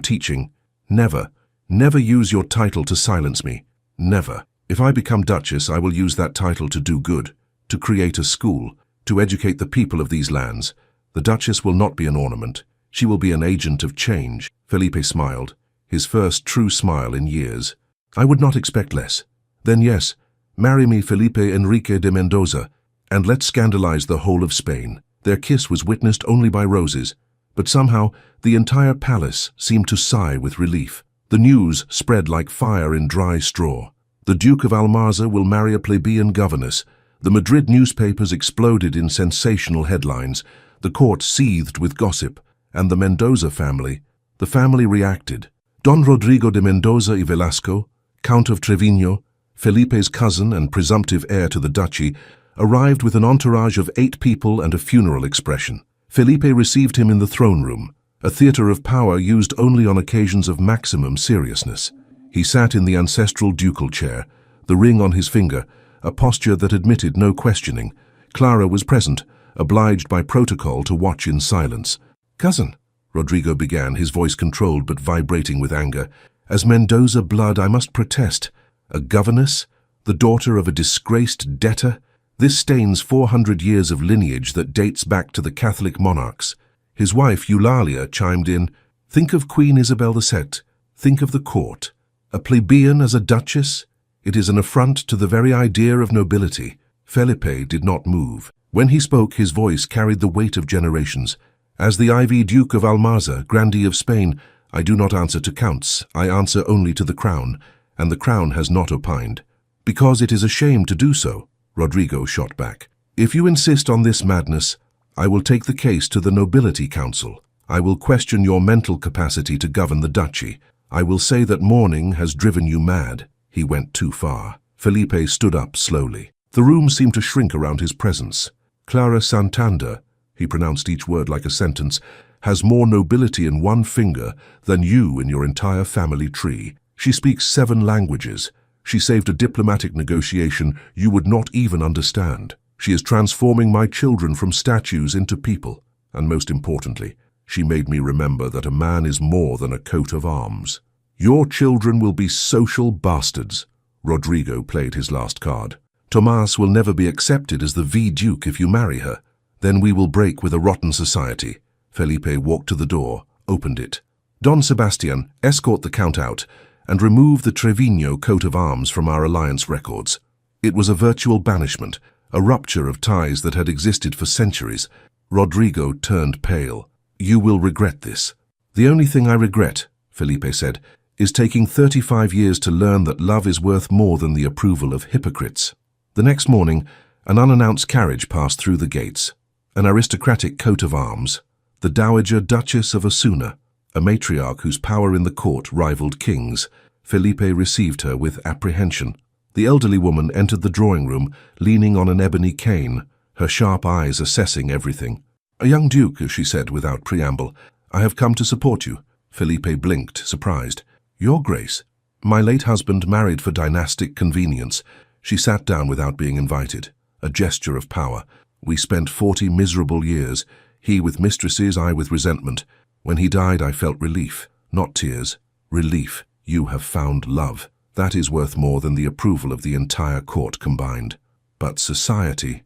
teaching. Never. Never use your title to silence me. Never. If I become Duchess, I will use that title to do good, to create a school, to educate the people of these lands. The Duchess will not be an ornament. She will be an agent of change." Felipe smiled, his first true smile in years. "I would not expect less." "Then yes, marry me, Felipe Enrique de Mendoza, and let's scandalize the whole of Spain." Their kiss was witnessed only by roses, but somehow the entire palace seemed to sigh with relief. The news spread like fire in dry straw. The Duke of Almanza will marry a plebeian governess. The Madrid newspapers exploded in sensational headlines. The court seethed with gossip, and the Mendoza family, the family reacted. Don Rodrigo de Mendoza y Velasco, Count of Trevino, Felipe's cousin and presumptive heir to the duchy, arrived with an entourage of 8 people and a funeral expression. Felipe received him in the throne room, a theater of power used only on occasions of maximum seriousness. He sat in the ancestral ducal chair, the ring on his finger, a posture that admitted no questioning. Clara was present, obliged by protocol to watch in silence. "Cousin," Rodrigo began, his voice controlled but vibrating with anger, "as Mendoza blood I must protest. A governess, the daughter of a disgraced debtor? This stains 400 years of lineage that dates back to the Catholic monarchs." His wife, Eulalia, chimed in, "Think of Queen Isabel II. Think of the court. A plebeian as a duchess? It is an affront to the very idea of nobility." Felipe did not move. When he spoke, his voice carried the weight of generations. "As the Ivy Duke of Almanza, Grandee of Spain, I do not answer to counts. I answer only to the crown. and the crown has not opined. Because it is a shame to do so, Rodrigo shot back. If you insist on this madness, I will take the case to the Nobility Council. I will question your mental capacity to govern the duchy. I will say that mourning has driven you mad. He went too far. Felipe stood up slowly. The room seemed to shrink around his presence. Clara Santander, he pronounced each word like a sentence, has more nobility in one finger than you in your entire family tree. She speaks 7 languages. She saved a diplomatic negotiation you would not even understand. She is transforming my children from statues into people. And most importantly, she made me remember that a man is more than a coat of arms. Your children will be social bastards. Rodrigo played his last card. Tomas will never be accepted as the V-Duke if you marry her. Then we will break with a rotten society. Felipe walked to the door, opened it. Don Sebastian, escort the Count out and remove the Trevino coat of arms from our alliance records. It was a virtual banishment, a rupture of ties that had existed for centuries. Rodrigo turned pale. You will regret this. The only thing I regret, Felipe said, is taking 35 years to learn that love is worth more than the approval of hypocrites. The next morning, an unannounced carriage passed through the gates. An aristocratic coat of arms, the Dowager Duchess of Osuna, a matriarch whose power in the court rivaled kings. Felipe received her with apprehension. The elderly woman entered the drawing room, leaning on an ebony cane, her sharp eyes assessing everything. A young duke, she said without preamble. I have come to support you. Felipe blinked, surprised. Your Grace. My late husband married for dynastic convenience. She sat down without being invited, a gesture of power. We spent 40 miserable years, he with mistresses, I with resentment. When he died, I felt relief, not tears. Relief. You have found love. That is worth more than the approval of the entire court combined. But society,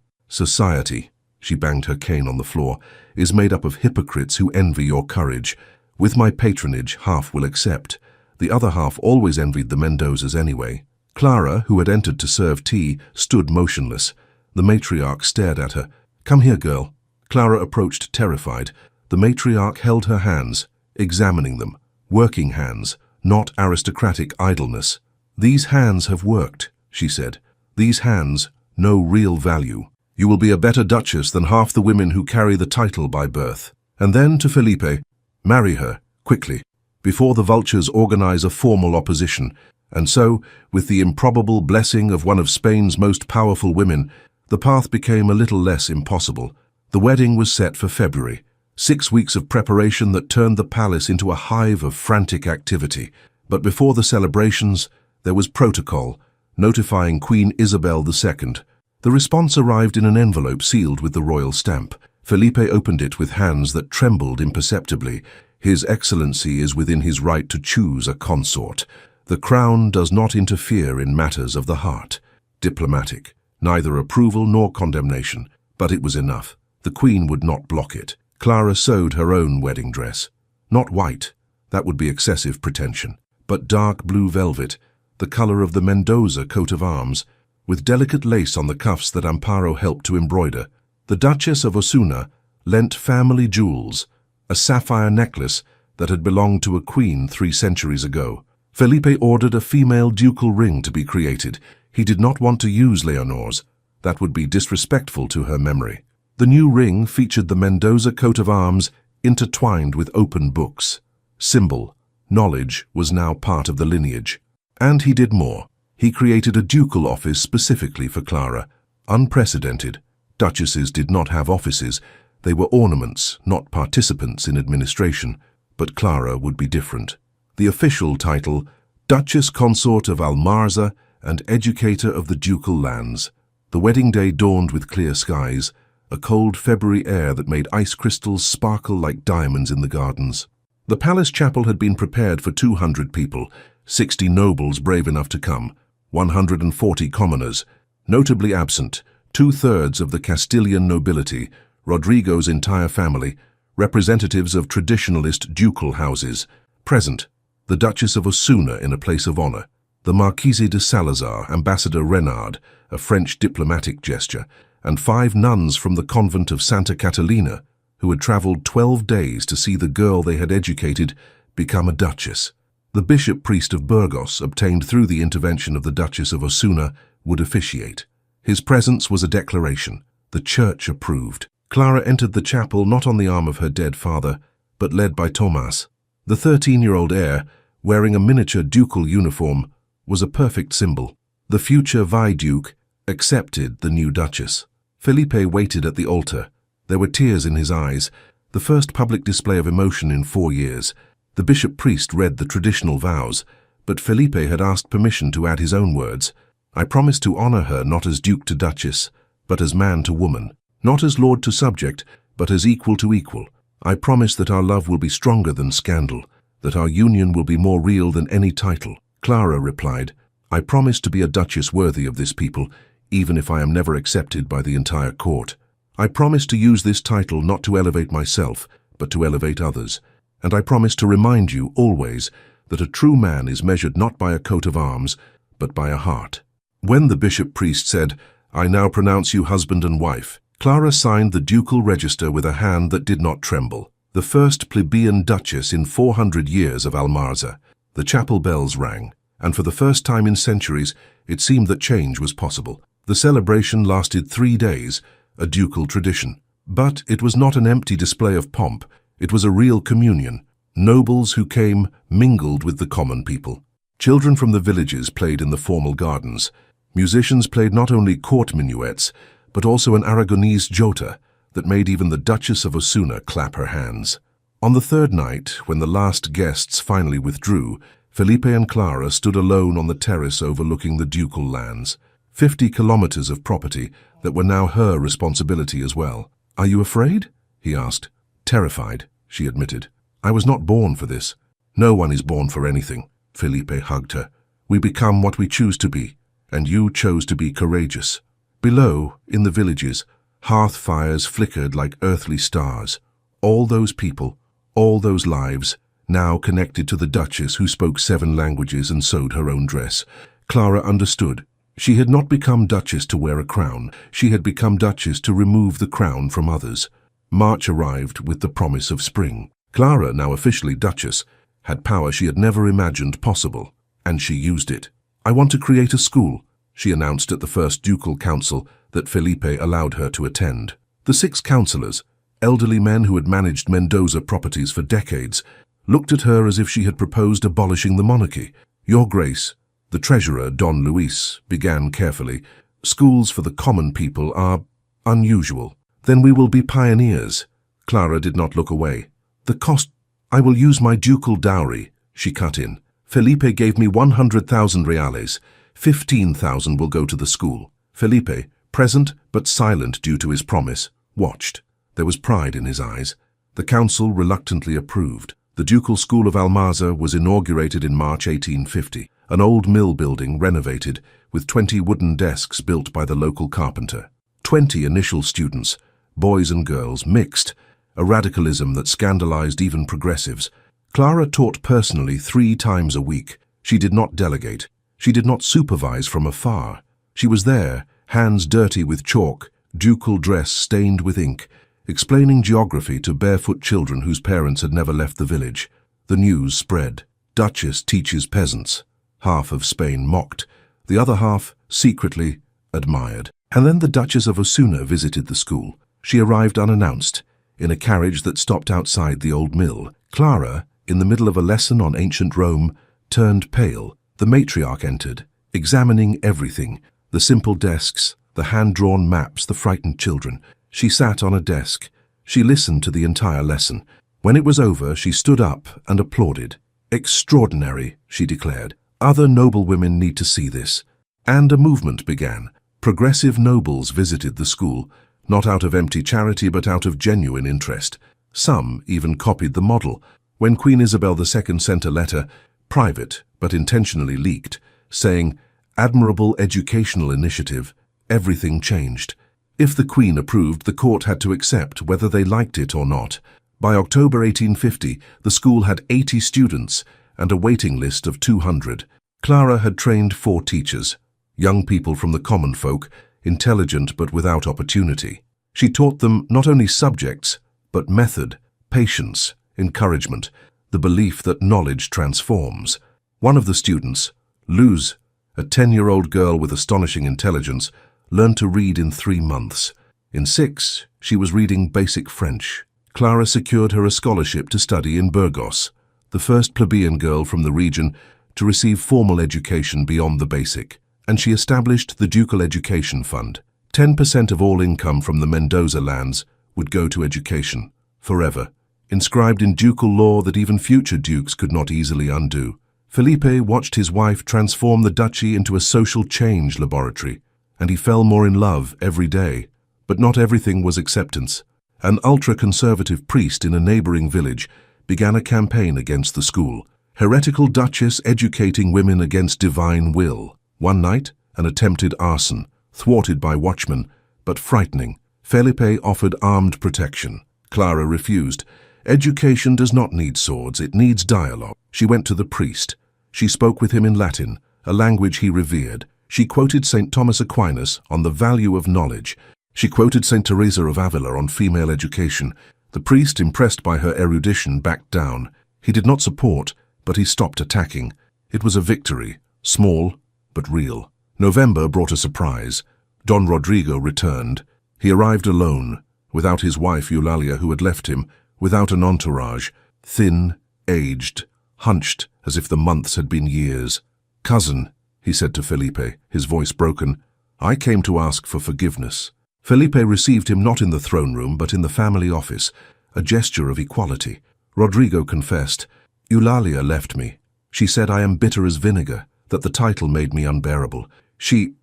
she banged her cane on the floor, is made up of hypocrites who envy your courage. With my patronage, half will accept. The other half always envied the Mendozas anyway. Clara, who had entered to serve tea, stood motionless. The matriarch stared at her. Come here, girl. Clara approached terrified. The matriarch held her hands, examining them. Working hands, not aristocratic idleness. These hands have worked, she said. These hands, no real value. You will be a better duchess than half the women who carry the title by birth. And then to Felipe, marry her, quickly, before the vultures organize a formal opposition. And so, with the improbable blessing of one of Spain's most powerful women, the path became a little less impossible. The wedding was set for February. 6 weeks of preparation that turned the palace into a hive of frantic activity. But before the celebrations, there was protocol, notifying Queen Isabel II. The response arrived in an envelope sealed with the royal stamp. Felipe opened it with hands that trembled imperceptibly. His Excellency is within his right to choose a consort. The crown does not interfere in matters of the heart. Diplomatic. Neither approval nor condemnation. But it was enough. The Queen would not block it. Clara sewed her own wedding dress. Not white. That would be excessive pretension. But dark blue velvet, the color of the Mendoza coat of arms, with delicate lace on the cuffs that Amparo helped to embroider. The Duchess of Osuna lent family jewels, a sapphire necklace that had belonged to a queen 3 centuries ago. Felipe ordered a female ducal ring to be created. He did not want to use Leonor's. That would be disrespectful to her memory. The new ring featured the Mendoza coat of arms intertwined with open books. Symbol, knowledge was now part of the lineage. And he did more. He created a ducal office specifically for Clara. Unprecedented. Duchesses did not have offices. They were ornaments, not participants in administration. But Clara would be different. The official title, Duchess Consort of Almarza and Educator of the Ducal Lands. The wedding day dawned with clear skies, a cold February air that made ice crystals sparkle like diamonds in the gardens. The palace chapel had been prepared for 200 people, 60 nobles brave enough to come, 140 commoners. Notably absent, 2/3 of the Castilian nobility, Rodrigo's entire family, representatives of traditionalist ducal houses. Present, the Duchess of Osuna in a place of honor, the Marquise de Salazar, Ambassador Renard, a French diplomatic gesture, and 5 nuns from the convent of Santa Catalina, who had traveled 12 days to see the girl they had educated become a duchess. The bishop priest of Burgos, obtained through the intervention of the Duchess of Osuna, would officiate. His presence was a declaration. The church approved. Clara entered the chapel not on the arm of her dead father, but led by Thomas. The 13-year-old heir, wearing a miniature ducal uniform, was a perfect symbol. The future Vice-Duke accepted the new Duchess. Felipe waited at the altar. There were tears in his eyes, the first public display of emotion in 4 years. The bishop priest read the traditional vows, but Felipe had asked permission to add his own words. I promise to honor her not as duke to duchess, but as man to woman, not as lord to subject, but as equal to equal. I promise that our love will be stronger than scandal, that our union will be more real than any title. Clara replied, I promise to be a duchess worthy of this people, even if I am never accepted by the entire court. I promise to use this title not to elevate myself, but to elevate others. And I promise to remind you always that a true man is measured not by a coat of arms, but by a heart. When the bishop priest said, I now pronounce you husband and wife, Clara signed the ducal register with a hand that did not tremble. The first plebeian duchess in 400 years of Almarza. The chapel bells rang, and for the first time in centuries, it seemed that change was possible. The celebration lasted 3 days, a ducal tradition. But it was not an empty display of pomp. It was a real communion. Nobles who came mingled with the common people. Children from the villages played in the formal gardens. Musicians played not only court minuets, but also an Aragonese jota that made even the Duchess of Osuna clap her hands. On the third night, when the last guests finally withdrew, Felipe and Clara stood alone on the terrace overlooking the ducal lands. 50 kilometers of property that were now her responsibility as well. Are you afraid? He asked. Terrified, she admitted. I was not born for this. No one is born for anything. Felipe hugged her. We become what we choose to be, and you chose to be courageous. Below, in the villages, hearth fires flickered like earthly stars. All those people, all those lives, now connected to the Duchess who spoke 7 languages and sewed her own dress. Clara understood. She had not become Duchess to wear a crown. She had become Duchess to remove the crown from others. March arrived with the promise of spring. Clara, now officially Duchess, had power she had never imagined possible, and she used it. I want to create a school, she announced at the first ducal council that Felipe allowed her to attend. The 6 councillors, elderly men who had managed Mendoza properties for decades, looked at her as if she had proposed abolishing the monarchy. Your Grace, the treasurer, Don Luis, began carefully, schools for the common people are unusual. Then we will be pioneers. Clara did not look away. The cost, I will use my ducal dowry, she cut in. Felipe gave me 100,000 reales. 15,000 will go to the school. Felipe, present but silent due to his promise, watched. There was pride in his eyes. The council reluctantly approved. The ducal school of Almarza was inaugurated in March 1850, an old mill building renovated with 20 wooden desks built by the local carpenter. 20 initial students, boys and girls, mixed, a radicalism that scandalized even progressives. Clara taught personally 3 times a week. She did not delegate. She did not supervise from afar. She was there, hands dirty with chalk, ducal dress stained with ink, explaining geography to barefoot children whose parents had never left the village. The news spread. Duchess teaches peasants. Half of Spain mocked, the other half, secretly, admired. And then the Duchess of Osuna visited the school. She arrived unannounced, in a carriage that stopped outside the old mill. Clara, in the middle of a lesson on ancient Rome, turned pale. The matriarch entered, examining everything, the simple desks, the hand-drawn maps, the frightened children. She sat on a desk. She listened to the entire lesson. When it was over, she stood up and applauded. Extraordinary, she declared. Other noblewomen need to see this. And a movement began. Progressive nobles visited the school, not out of empty charity but out of genuine interest. Some even copied the model. When Queen Isabel II sent a letter, private but intentionally leaked, saying, "Admirable educational initiative," everything changed. If the Queen approved, the court had to accept whether they liked it or not. By October 1850, the school had 80 students and a waiting list of 200. Clara had trained 4 teachers, young people from the common folk, intelligent but without opportunity. She taught them not only subjects, but method, patience, encouragement, the belief that knowledge transforms. One of the students, Luz, a 10-year-old girl with astonishing intelligence, learned to read in 3 months. In 6, she was reading basic French. Clara secured her a scholarship to study in Burgos, the first plebeian girl from the region to receive formal education beyond the basic, and she established the Ducal Education Fund. 10% of all income from the Mendoza lands would go to education, forever, inscribed in ducal law that even future dukes could not easily undo. Felipe watched his wife transform the duchy into a social change laboratory, and he fell more in love every day. But not everything was acceptance. An ultra-conservative priest in a neighboring village began a campaign against the school. Heretical duchess educating women against divine will. One night, an attempted arson, thwarted by watchmen, but frightening. Felipe offered armed protection. Clara refused. Education does not need swords, it needs dialogue. She went to the priest. She spoke with him in Latin, a language he revered. She quoted St. Thomas Aquinas on the value of knowledge. She quoted St. Teresa of Avila on female education. The priest, impressed by her erudition, backed down. He did not support, but he stopped attacking. It was a victory, small but real. November brought a surprise. Don Rodrigo returned. He arrived alone, without his wife Eulalia, who had left him, without an entourage, thin, aged, hunched as if the months had been years. "Cousin," he said to Felipe, his voice broken, "I came to ask for forgiveness." Felipe received him not in the throne room but in the family office, a gesture of equality. Rodrigo confessed, "Eulalia left me. She said I am bitter as vinegar, that the title made me unbearable. She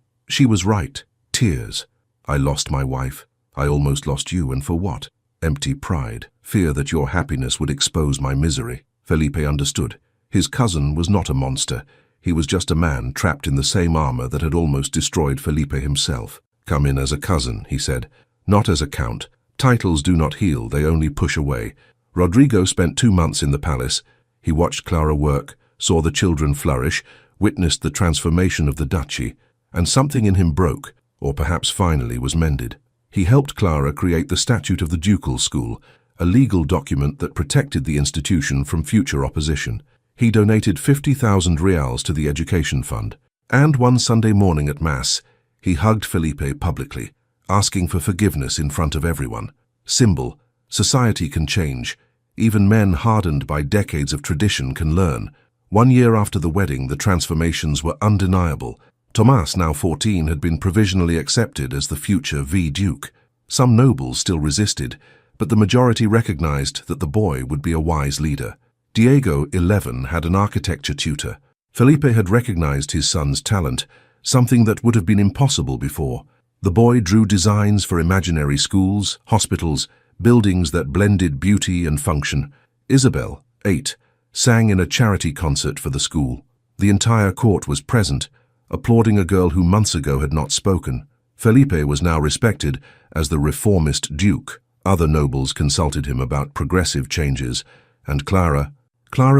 was right. Tears. I lost my wife. I almost lost you, and for what? Empty pride, fear that your happiness would expose my misery." Felipe understood. His cousin was not a monster. He was just a man trapped in the same armor that had almost destroyed Felipe himself. "Come in as a cousin," he said, "not as a count. Titles do not heal, they only push away." Rodrigo spent 2 months in the palace. He watched Clara work, saw the children flourish, witnessed the transformation of the duchy, and something in him broke, or perhaps finally was mended. He helped Clara create the Statute of the Ducal School, a legal document that protected the institution from future opposition. He donated 50,000 reals to the education fund. And one Sunday morning at Mass, he hugged Felipe publicly, asking for forgiveness in front of everyone. Symbol: society can change. Even men hardened by decades of tradition can learn. 1 year after the wedding, the transformations were undeniable. Tomás, now 14, had been provisionally accepted as the future V-Duke. Some nobles still resisted, but the majority recognized that the boy would be a wise leader. Diego, 11, had an architecture tutor. Felipe had recognized his son's talent, something that would have been impossible before. The boy drew designs for imaginary schools, hospitals, buildings that blended beauty and function. Isabel, 8, sang in a charity concert for the school. The entire court was present, applauding a girl who months ago had not spoken. Felipe was now respected as the reformist duke. Other nobles consulted him about progressive changes, and Clara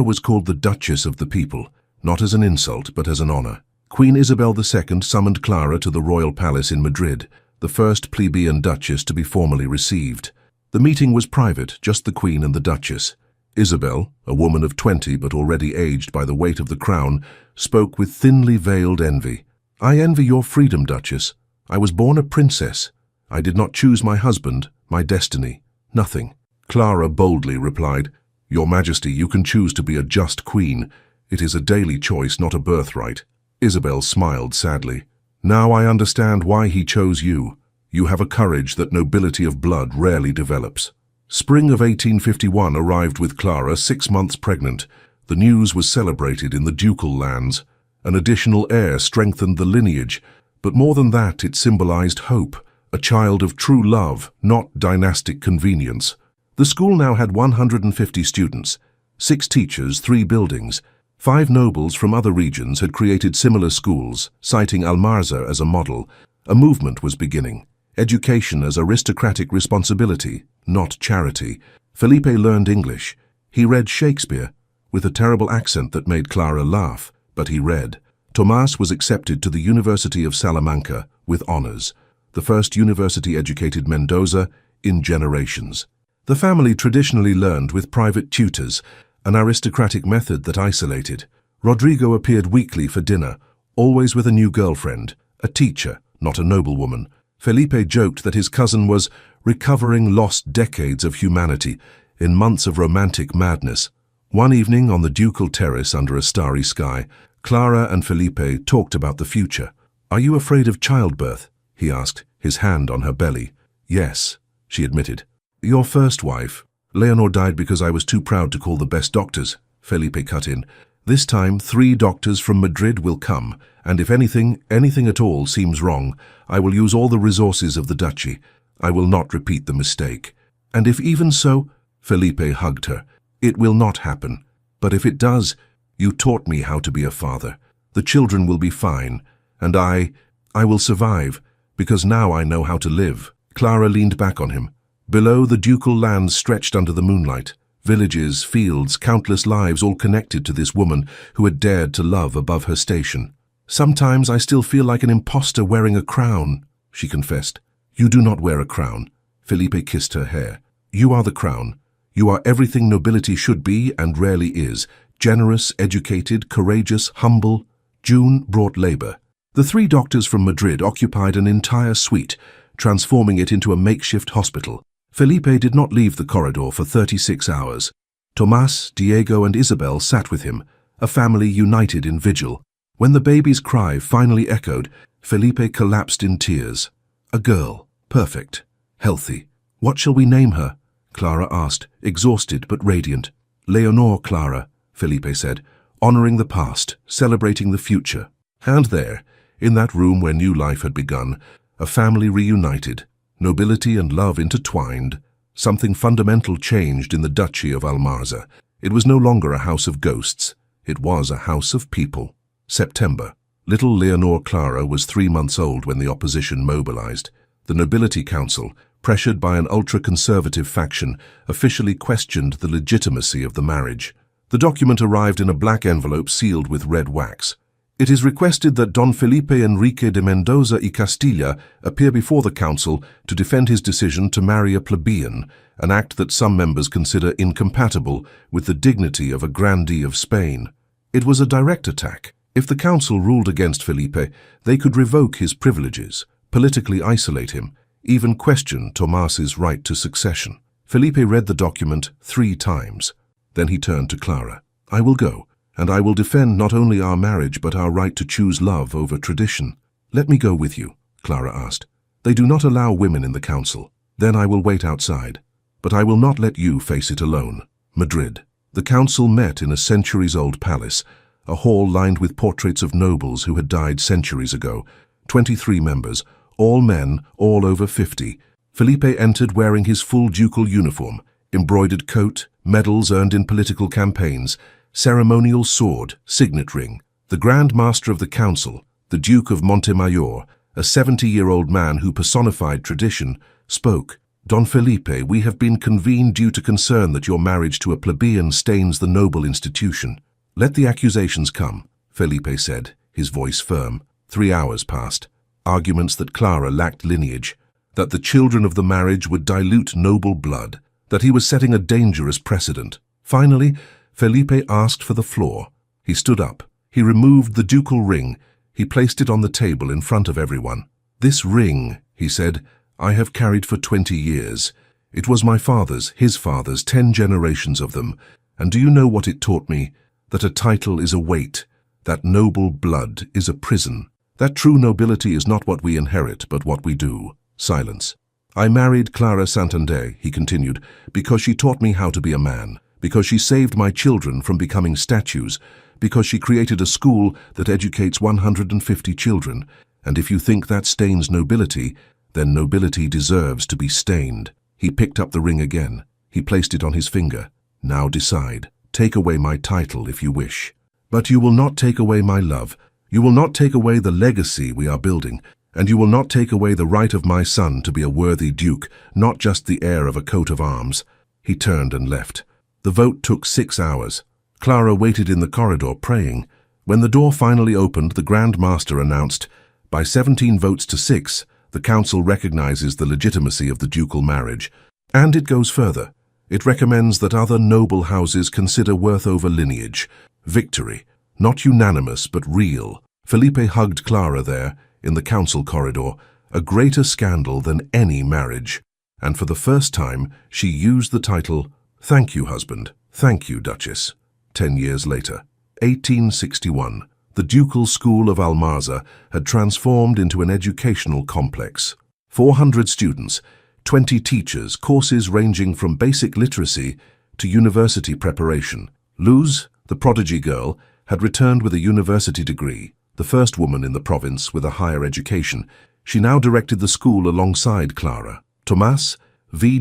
was called the Duchess of the People, not as an insult but as an honor. Queen Isabel II summoned Clara to the royal palace in Madrid, the first plebeian duchess to be formally received. The meeting was private, just the queen and the duchess. Isabel, a woman of 20 but already aged by the weight of the crown, spoke with thinly veiled envy. "I envy your freedom, Duchess. I was born a princess. I did not choose my husband, my destiny, nothing." Clara boldly replied, "Your Majesty, you can choose to be a just queen. It is a daily choice, not a birthright." Isabel smiled sadly. "Now I understand why he chose you. You have a courage that nobility of blood rarely develops." Spring of 1851 arrived with Clara 6 months pregnant. The news was celebrated in the ducal lands. An additional heir strengthened the lineage, but more than that, it symbolized hope, a child of true love, not dynastic convenience. The school now had 150 students, 6 teachers, 3 buildings. 5 nobles from other regions had created similar schools, citing Almarza as a model. A movement was beginning. Education as aristocratic responsibility, not charity. Felipe learned English. He read Shakespeare, with a terrible accent that made Clara laugh, but he read. Tomás was accepted to the University of Salamanca with honors, the first university-educated Mendoza in generations. The family traditionally learned with private tutors, an aristocratic method that isolated. Rodrigo appeared weekly for dinner, always with a new girlfriend, a teacher, not a noblewoman. Felipe joked that his cousin was recovering lost decades of humanity in months of romantic madness. One evening on the ducal terrace under a starry sky, Clara and Felipe talked about the future. "Are you afraid of childbirth?" he asked, his hand on her belly. "Yes," she admitted. "Your first wife, Leonor, died because I was too proud to call the best doctors," Felipe cut in. "This time 3 doctors from Madrid will come, and if anything at all seems wrong, I will use all the resources of the duchy. I will not repeat the mistake. And if even so," Felipe hugged her, "it will not happen. But if it does, you taught me how to be a father. The children will be fine, and I will survive, because now I know how to live." Clara leaned back on him. Below, the ducal lands stretched under the moonlight. Villages, fields, countless lives all connected to this woman who had dared to love above her station. "Sometimes I still feel like an imposter wearing a crown," she confessed. "You do not wear a crown." Felipe kissed her hair. "You are the crown. You are everything nobility should be and rarely is. Generous, educated, courageous, humble." June brought labor. The 3 doctors from Madrid occupied an entire suite, transforming it into a makeshift hospital. Felipe did not leave the corridor for 36 hours. Tomás, Diego, and Isabel sat with him, a family united in vigil. When the baby's cry finally echoed, Felipe collapsed in tears. "A girl, perfect, healthy. What shall we name her?" Clara asked, exhausted but radiant. "Leonor, Clara," Felipe said, honoring the past, celebrating the future. And there, in that room where new life had begun, a family reunited, nobility and love intertwined. Something fundamental changed in the Duchy of Almarza. It was no longer a house of ghosts. It was a house of people. September. Little Leonor Clara was 3 months old when the opposition mobilized. The Nobility Council, pressured by an ultra-conservative faction, officially questioned the legitimacy of the marriage. The document arrived in a black envelope sealed with red wax. "It is requested that Don Felipe Enrique de Mendoza y Castilla appear before the council to defend his decision to marry a plebeian, an act that some members consider incompatible with the dignity of a grandee of Spain." It was a direct attack. If the council ruled against Felipe, they could revoke his privileges, politically isolate him, even question Tomás's right to succession. Felipe read the document 3 times. Then he turned to Clara. "I will go. And I will defend not only our marriage but our right to choose love over tradition." "Let me go with you," Clara asked. "They do not allow women in the council. Then I will wait outside. But I will not let you face it alone." Madrid. The council met in a centuries-old palace, a hall lined with portraits of nobles who had died centuries ago. 23 members, all men, all over 50. Felipe entered wearing his full ducal uniform, embroidered coat, medals earned in political campaigns, ceremonial sword, signet ring. The Grand Master of the Council, the Duke of Montemayor, a 70-year-old man who personified tradition, spoke. "Don Felipe, we have been convened due to concern that your marriage to a plebeian stains the noble institution." "Let the accusations come," Felipe said, his voice firm. 3 hours passed. Arguments that Clara lacked lineage, that the children of the marriage would dilute noble blood, that he was setting a dangerous precedent. Finally, Felipe asked for the floor. He stood up. He removed the ducal ring. He placed it on the table in front of everyone. "This ring," he said, "I have carried for 20 years. It was my father's, his father's, 10 generations of them. And do you know what it taught me? That a title is a weight, that noble blood is a prison, that true nobility is not what we inherit, but what we do." Silence. "I married Clara Santander," he continued, "because she taught me how to be a man, because she saved my children from becoming statues, because she created a school that educates 150 children. And if you think that stains nobility, then nobility deserves to be stained." He picked up the ring again. He placed it on his finger. "Now decide. Take away my title if you wish. But you will not take away my love. You will not take away the legacy we are building. And you will not take away the right of my son to be a worthy duke, not just the heir of a coat of arms." He turned and left. The vote took 6 hours. Clara waited in the corridor praying. When the door finally opened, the Grand Master announced, "By 17 votes to 6, the council recognizes the legitimacy of the ducal marriage." And it goes further. It recommends that other noble houses consider worth over lineage. Victory. Not unanimous, but real. Felipe hugged Clara there, in the council corridor, a greater scandal than any marriage. And for the first time, she used the title, "Thank you, husband. Thank you, Duchess." 10 years later, 1861, the Ducal School of Almarza had transformed into an educational complex. 400 students, 20 teachers, courses ranging from basic literacy to university preparation. Luz, the prodigy girl, had returned with a university degree, the first woman in the province with a higher education. She now directed the school alongside Clara. Tomás,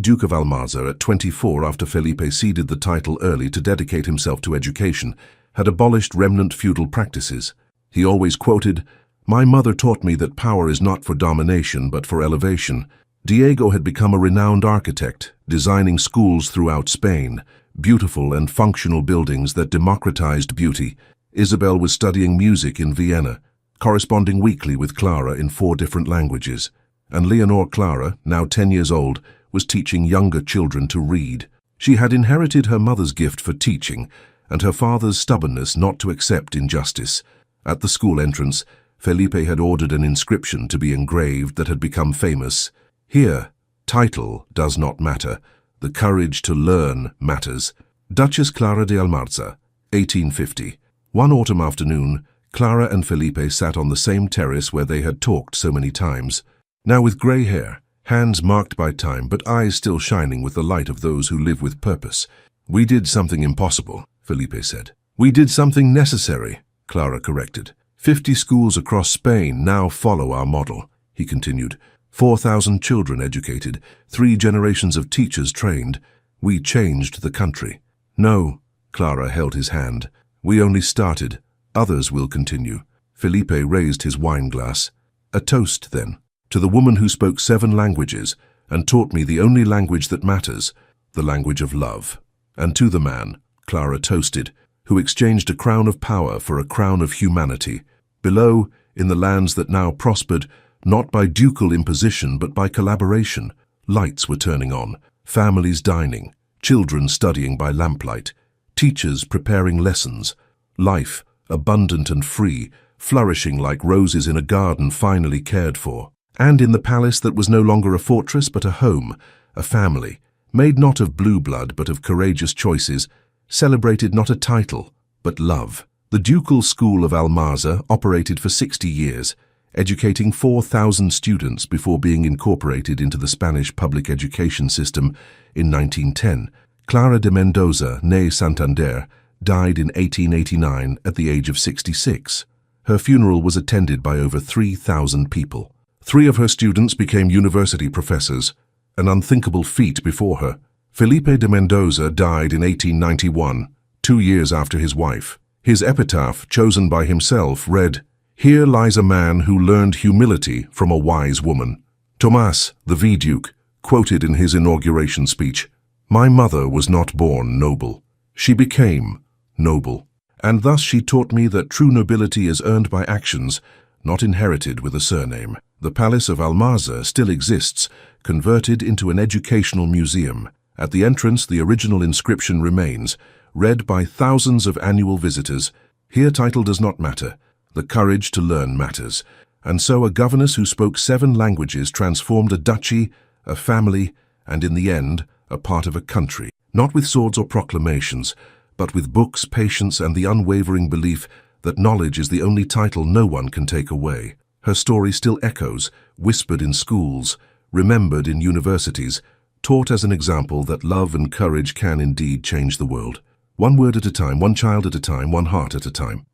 Duke of Almarza, at 24 after Felipe ceded the title early to dedicate himself to education, had abolished remnant feudal practices. He always quoted, "My mother taught me that power is not for domination but for elevation." Diego had become a renowned architect, designing schools throughout Spain, beautiful and functional buildings that democratized beauty. Isabel was studying music in Vienna, corresponding weekly with Clara in 4 different languages. And Leonor Clara, now 10 years old, was teaching younger children to read. She had inherited her mother's gift for teaching and her father's stubbornness not to accept injustice. At the school entrance, Felipe had ordered an inscription to be engraved that had become famous. Here, title does not matter. The courage to learn matters. Duchess Clara de Almarza, 1850. One autumn afternoon, Clara and Felipe sat on the same terrace where they had talked so many times. Now with grey hair, hands marked by time but eyes still shining with the light of those who live with purpose. "We did something impossible," Felipe said. "We did something necessary," Clara corrected. 50 schools across Spain now follow our model," he continued. 4,000 children educated, 3 generations of teachers trained. We changed the country. "No," Clara held his hand. "We only started. Others will continue." Felipe raised his wine glass. "A toast, then, to the woman who spoke 7 languages and taught me the only language that matters, the language of love. And to the man," Clara toasted, "who exchanged a crown of power for a crown of humanity. Below, in the lands that now prospered, not by ducal imposition but by collaboration, lights were turning on, families dining, children studying by lamplight, teachers preparing lessons, life, abundant and free, flourishing like roses in a garden finally cared for. And in the palace that was no longer a fortress but a home, a family, made not of blue blood but of courageous choices, celebrated not a title but love. The Ducal School of Almarza operated for 60 years, educating 4,000 students before being incorporated into the Spanish public education system in 1910. Clara de Mendoza, née Santander, died in 1889 at the age of 66. Her funeral was attended by over 3,000 people. 3 of her students became university professors, an unthinkable feat before her. Felipe de Mendoza died in 1891, 2 years after his wife. His epitaph, chosen by himself, read, "Here lies a man who learned humility from a wise woman." Tomás, the V-Duke, quoted in his inauguration speech, "My mother was not born noble. She became noble. And thus she taught me that true nobility is earned by actions, not inherited with a surname." The Palace of Almarza still exists, converted into an educational museum. At the entrance, the original inscription remains, read by thousands of annual visitors. Here title does not matter. The courage to learn matters. And so a governess who spoke 7 languages transformed a duchy, a family, and in the end, a part of a country. Not with swords or proclamations, but with books, patience, and the unwavering belief that knowledge is the only title no one can take away. Her story still echoes, whispered in schools, remembered in universities, taught as an example that love and courage can indeed change the world. One word at a time, one child at a time, one heart at a time.